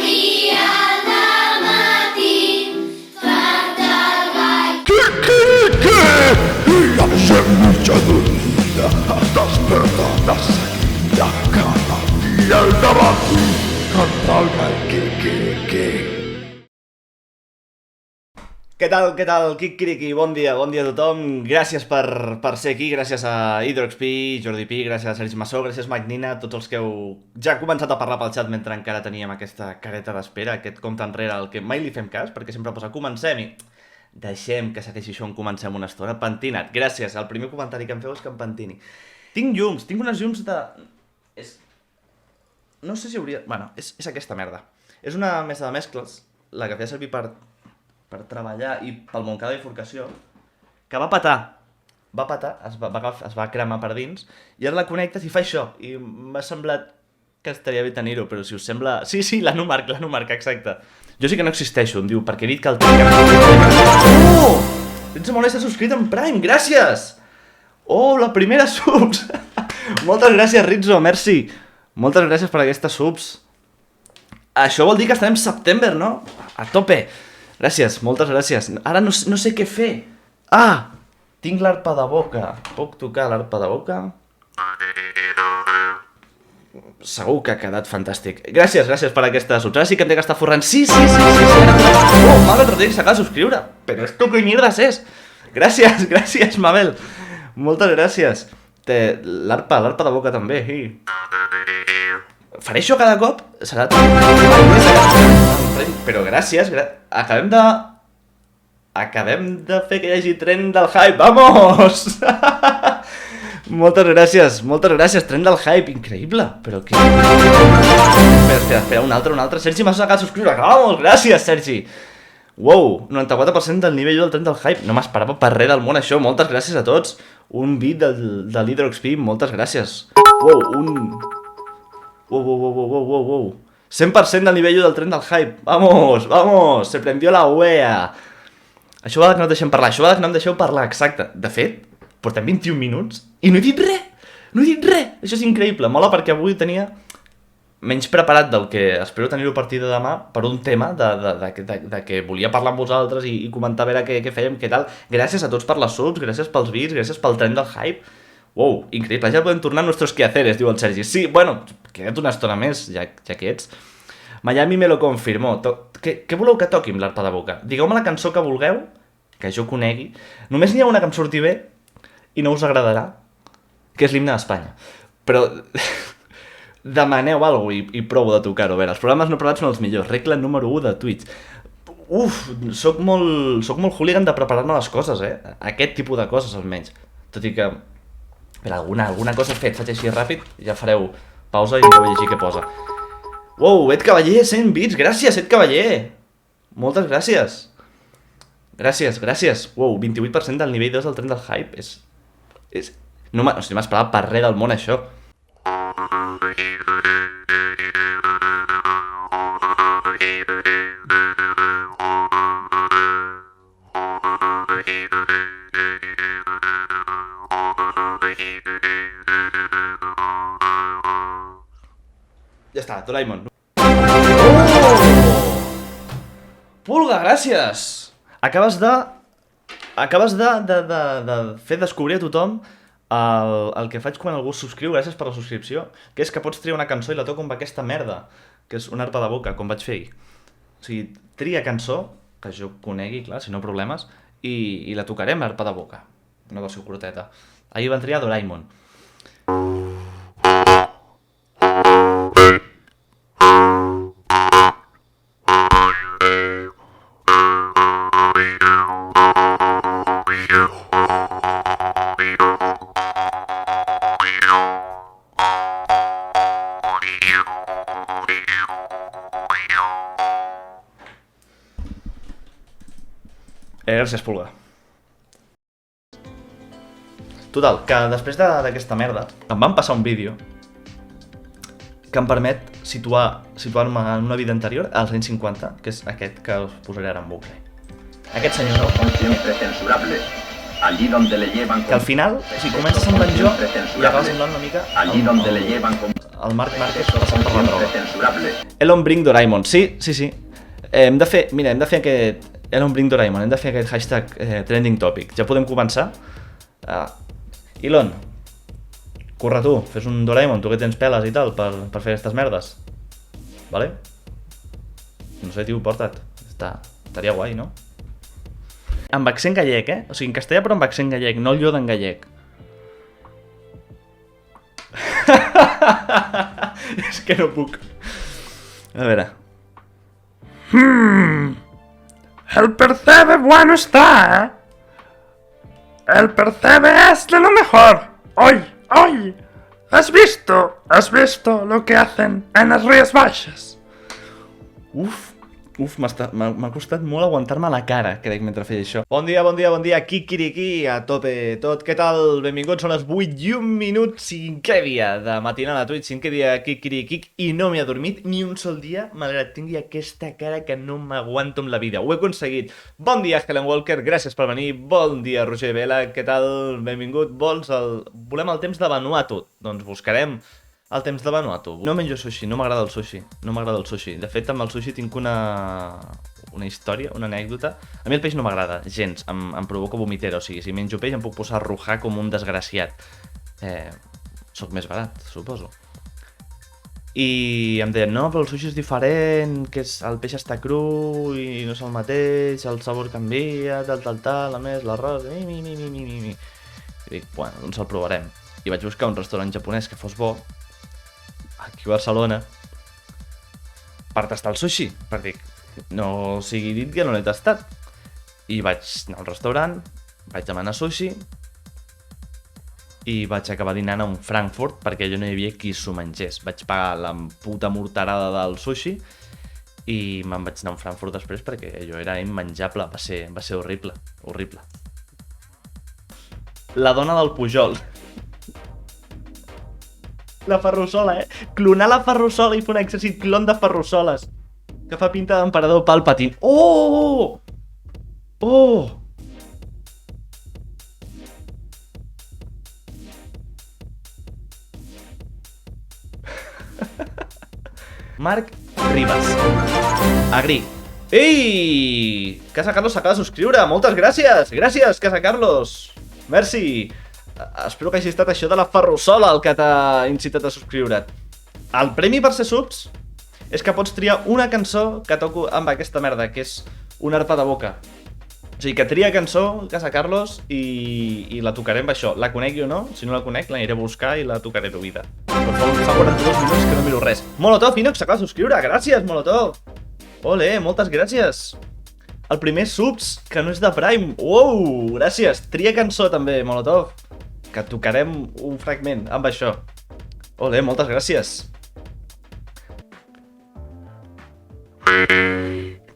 dia al matí, farta el gall. I la gent mitja dormida desperta de seguida cada dia al matí, canta el gall, que. Què tal, Kikiriki? Bon dia a tothom. Gràcies per ser aquí, gràcies a HydroXP, Jordi Pi, gràcies a Sergi Massó, gràcies Magnina, tots els que heu ja començat a parlar pel xat mentre encara teníem aquesta careta d'espera, aquest compte enrere al que mai li fem cas, perquè sempre posa comencem i deixem que segueixi això on comencem una estona. Pentina't, gràcies, el primer comentari que em feu és que em pentini. Tinc llums, tinc unes llums de... No sé si hauria... Bueno, és aquesta merda. És una mesa de mescles, la que feia servir per treballar i pel Montcada de bifurcació, que va petar, es va cremar per dins, i ara la connectes i fa això, i m'ha semblat que estaria bé tenir-ho, però si us sembla... Sí, l'Anumark, exacte. Jo sí que no existeixo, em diu, perquè he dit que el tinc... Oh! Tens molt estar subscrit en Prime, gràcies! Oh, la primera subs! Moltes gràcies, Rizzo, merci! Moltes gràcies per aquestes subs. Això vol dir que estarem September, no? A tope! Gràcies, moltes gràcies. Ara no sé què fer. Ah! Tinc l'arpa de boca. Puc tocar l'arpa de boca? Segur que ha quedat fantàstic. Gràcies per aquesta subs. Ara sí que em té que estar forrant. Sí. Oh, Mabel Rodríguez s'acaba de subscriure. Però esto que mierdas és? Gràcies, Mabel. Moltes gràcies. L'arpa de boca també. Faré això cada cop? Serà... Però gràcies, acabem de fer que hi hagi tren del hype, vamos! Moltes gràcies, tren del hype, increïble, però què... Espera, un altre, Sergi m'ha acabat de subscriure, vamos, gràcies, Sergi! Wow, 94% del nivell del tren del hype, no m'esperava per res del món això, moltes gràcies a tots, un beat de l'HydroXP, moltes gràcies. Wow. 100% del nivell del tren del hype. Vamos, se prendió la wea. Això va que no deixem parlar, exacte. De fet, portem 21 minuts i no he dit res. Això és increïble, mola perquè avui tenia menys preparat del que espero tenir-ho a partir de demà per un tema de que volia parlar amb vosaltres i comentar a veure què fèiem, què tal. Gràcies a tots per les subs, gràcies pels bits, gràcies pel tren del hype. Wow, increïble, ja podem tornar a nuestros quehaceres, diu el Sergi. Sí, bueno, queda't una estona més, ja que ets. Miami me lo confirmó. Què voleu que toqui amb l'arpa de boca? Digueu-me la cançó que vulgueu, que jo conegui. Només n'hi ha una que em surti bé i no us agradarà, que és l'himne d'Espanya. Però demaneu alguna cosa i provo de tocar-ho. A veure, els programes no provats són els millors. Regla número 1 de Twitch. Soc molt hooligan de preparar-me les coses, Aquest tipus de coses, almenys. Tot i que... Per alguna cosa he fet, faig així ràpid, ja fareu pausa i mireu a llegir què posa. Wow, Ed Cavaller, 100 bits, gràcies, Ed Cavaller! Moltes gràcies. Gràcies. Wow, 28% del nivell 2 del tren del hype, no m'esperava per res del món, això. Ja està, Doraemon. Pulga, gràcies! Acabes de fer descobrir a tothom el que faig quan algú es subscriu, gràcies per la subscripció, que és que pots triar una cançó i la toco amb aquesta merda, que és una arpa de boca, com vaig fer ahir. O sigui, tria cançó, que jo conegui, clar, si no problemes, i la tocarem, l'arpa de boca. Una versió curteta. Ahir van triar Doraemon. Gràcies, Pulga. Total, que després d'aquesta merda em van passar un vídeo que em permet situar-me en una vida anterior, als anys 50, que és aquest que us posaré ara en bucle. Aquest senyor, que al final, si comences semblant jo i acabes semblant una mica El Marc Márquez passant per la droga. Elon Bring Doraemon. Sí. Hem de fer aquest... Elon Bring Doraemon. Hem de fer aquest hashtag trending topic. Ja podem començar? Elon, corre tu, fes un Doraemon, tu que tens peles i tal, per fer aquestes merdes. Vale? No sé, tio, porta't. Estaria guai, no? Amb accent gallec, O sigui, en castellà però amb accent gallec, no el llod en gallec. És que no puc. A veure. El percebe bueno está, El percebe es de lo mejor. ¡Hoy! ¿Has visto lo que hacen en las Rías Baixes? M'ha costat molt aguantar-me la cara, crec, mentre feia això. Bon dia, Kikiriki, a tope tot. Què tal? Benvinguts, són les 8:01, 5è dia de matinada a Twitch, 5è dia Kikiriki, i no m'he adormit ni un sol dia, malgrat tingui aquesta cara que no m'aguanto amb la vida. Ho he aconseguit. Bon dia, Helen Walker, gràcies per venir. Bon dia, Roger Vela, què tal? Benvingut. Volem el temps de Vanuatu? Doncs buscarem el temps de Vanuatu. No menjo sushi, no m'agrada el sushi. De fet, amb el sushi tinc una història, una anècdota. A mi el peix no m'agrada gens, em provoca vomitera. O sigui, si menjo peix em puc posar a rujar com un desgraciat. Soc més barat, suposo. I em deien, no, però el sushi és diferent, que el peix està cru i no és el mateix, el sabor canvia, tal, a més, l'arròs, I dic, bueno, doncs el provarem. I vaig buscar un restaurant japonès que fos bo, aquí a Barcelona, per tastar el sushi, perquè no sigui dit que no l'he tastat. I vaig anar al restaurant, vaig demanar sushi i vaig acabar dinant a un Frankfurt perquè allò no hi havia qui s'ho mengés. Vaig pagar la puta morterada del sushi i me'n vaig anar a un Frankfurt després perquè allò era immenjable, va ser horrible. La dona del Pujol. La ferrussola, Clonar la ferrussola i fer un exèrcit clon de ferrussoles. Que fa pinta d'emperador Palpatine. Oh! Marc Ribas. Agri. Ei! Casa Carlos s'acaba de subscriure. Moltes gràcies. Gràcies, Casa Carlos. Merci. Espero que hagi estat això de la ferrussola el que t'ha incitat a subscriure't. El premi per ser subs és que pots triar una cançó que toco amb aquesta merda, que és una arpa de boca. O sigui, que tria cançó, Casa Carlos, i la tocaré amb això. La conec jo no? Si no la conec, l'aniré a buscar i la tocaré d'oïda. Però fa 42 minuts que no miro res. Molotov Inox s'acaba de subscriure. Gràcies, Molotov. Ole, moltes gràcies. El primer subs que no és de Prime. Wow, gràcies. Tria cançó també, Molotov, que tocarem un fragment amb això. Ole, moltes gràcies.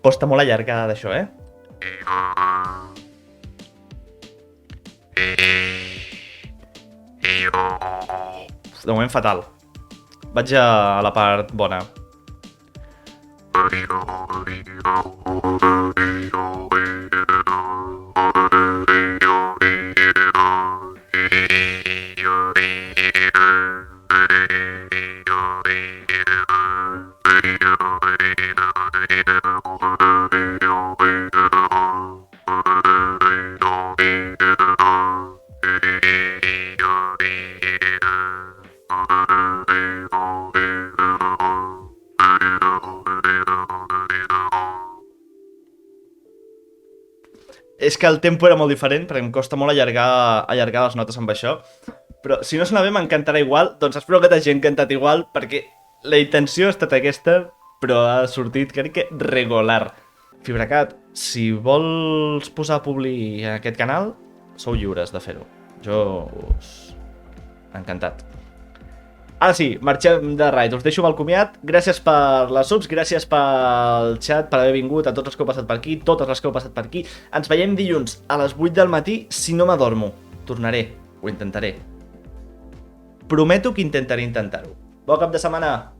Costa molt allargar d'això, De moment fatal. Vaig a la part bona. És que el tempo era molt diferent, perquè em costa molt allargar les notes amb això. Però si no sona bé, m'encantarà igual. Doncs espero que t'hagi encantat igual, perquè la intenció ha estat aquesta, però ha sortit, crec que, regular. Fibracat, si vols posar a publi en aquest canal, sou lliures de fer-ho. Jo us... encantat. Ara sí, marxem de raid, us deixo amb el comiat. Gràcies per les subs, gràcies pel chat, per haver vingut, a tots els que heu passat per aquí, totes les que heu passat per aquí. Ens veiem dilluns a les 8 del matí, si no m'adormo. Tornaré, ho intentaré. Prometo que intentaré intentar-ho. Bon cap de setmana!